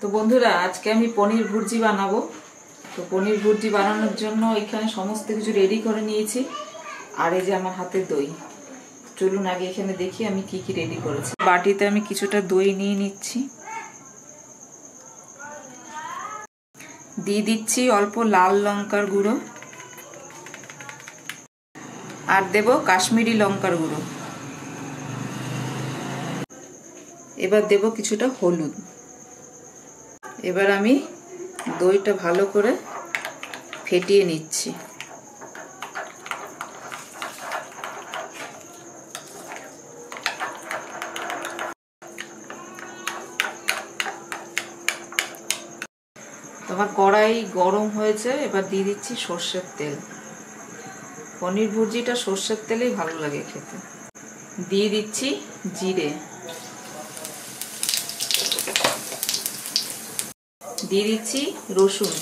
তো বন্ধুরা আজকে আমি পনির ভুর্জি বানাবো। তো পনির ভুর্জি বানানোর জন্য এখানে সমস্ত কিছু রেডি করে নিয়েছি। আর এই যে আমার হাতে দই। চলুন আগে এখানে দেখি আমি কি কি রেডি করেছি। বাটিতে আমি কিছুটা দই নিয়ে নিচ্ছি। দিয়ে দিচ্ছি অল্প লাল লঙ্কার গুঁড়ো, আর দেব কাশ্মীরি লঙ্কার গুঁড়ো। এবার দেব কিছুটা হলুদ। এবার আমি দইটা ভালো করে ফেটিয়ে নিচ্ছি। তোমার কড়াই গরম হয়েছে, এবার দিয়ে দিচ্ছি সর্ষের তেল। পনির ভুর্জিটা সর্ষের তেলেই ভালো লাগে খেতে। দিয়ে দিচ্ছি জিরে, দিয়ে দিচ্ছি রসুন,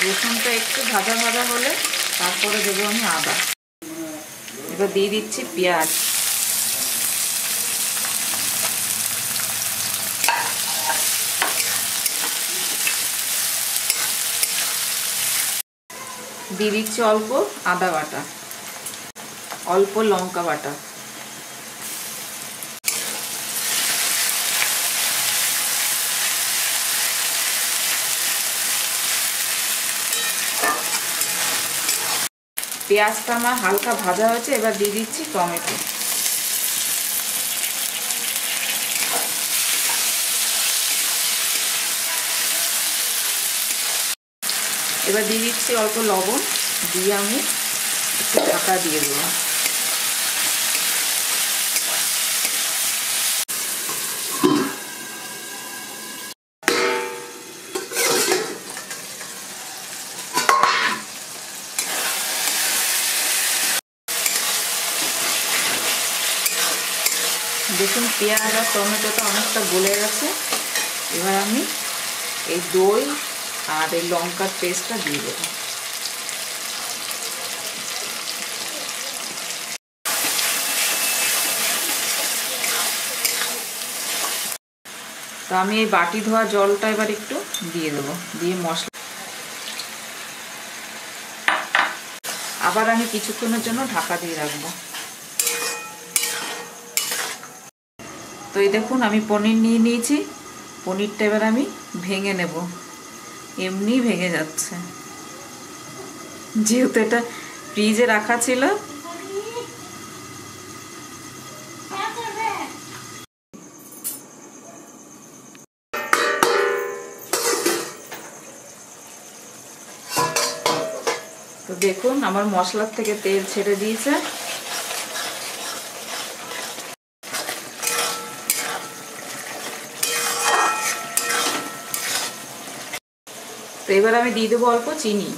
রসুনটা একটু ভাজা ভাজা হলে তারপরে দেবো আমি আদা। এবার দিয়ে দিচ্ছি পেঁয়াজ, দিয়ে দিচ্ছি অল্প আদা বাটা, অল্প লঙ্কা বাটা। পেঁয়াজটা আমার হালকা ভাজা হয়েছে, এবার দিয়ে দিচ্ছি টমেটো। এবার দিয়ে দিচ্ছি অল্প লবণ, দিয়ে আমি একটু ঢাকা দিয়ে দেবো। দেখুন পেঁয়াজ আর টমেটোটা অনেকটা গলে গেছে। এবার আমি এই দই আর এই লঙ্কার পেস্টটা দিয়ে দেবো। তো আমি এই বাটি ধোয়া জলটা এবার একটু দিয়ে দেবো, দিয়ে মশলা আবার আমি কিছুক্ষণের জন্য ঢাকা দিয়ে রাখবো। তো এই দেখুন আমি পনির নিয়ে নিয়েছি। পনিরটা এবার আমি ভেঙে নেব। এমনি ভেঙে যাচ্ছে, যেহেতু এটা ফ্রিজে রাখা ছিল। তো দেখুন আমার মশলার থেকে তেল ছেড়ে দিয়েছে। তো এবার আমি দিয়ে দেবো অল্প চিনি।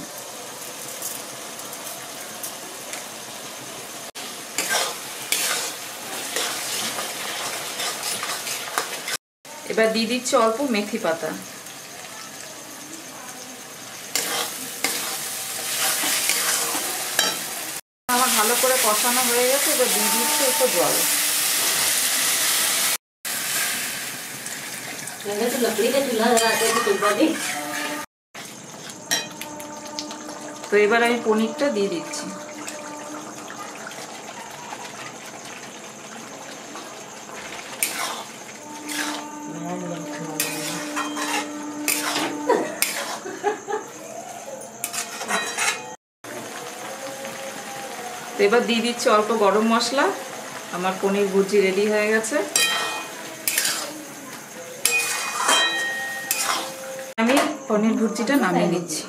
এবার দিয়ে দিচ্ছি অল্প মেথি পাতা। আমার ভালো করে কষানো হয়ে গেছে, এবার দিয়ে দিচ্ছি একটু জল। তো এবার আমি পনিরটা দিয়ে দিচ্ছি। তো এবার দিয়ে দিচ্ছি অল্প গরম মশলা। আমার পনির ভুর্জি রেডি হয়ে গেছে। আমি পনির ভুর্জিটা নামিয়ে নিচ্ছি।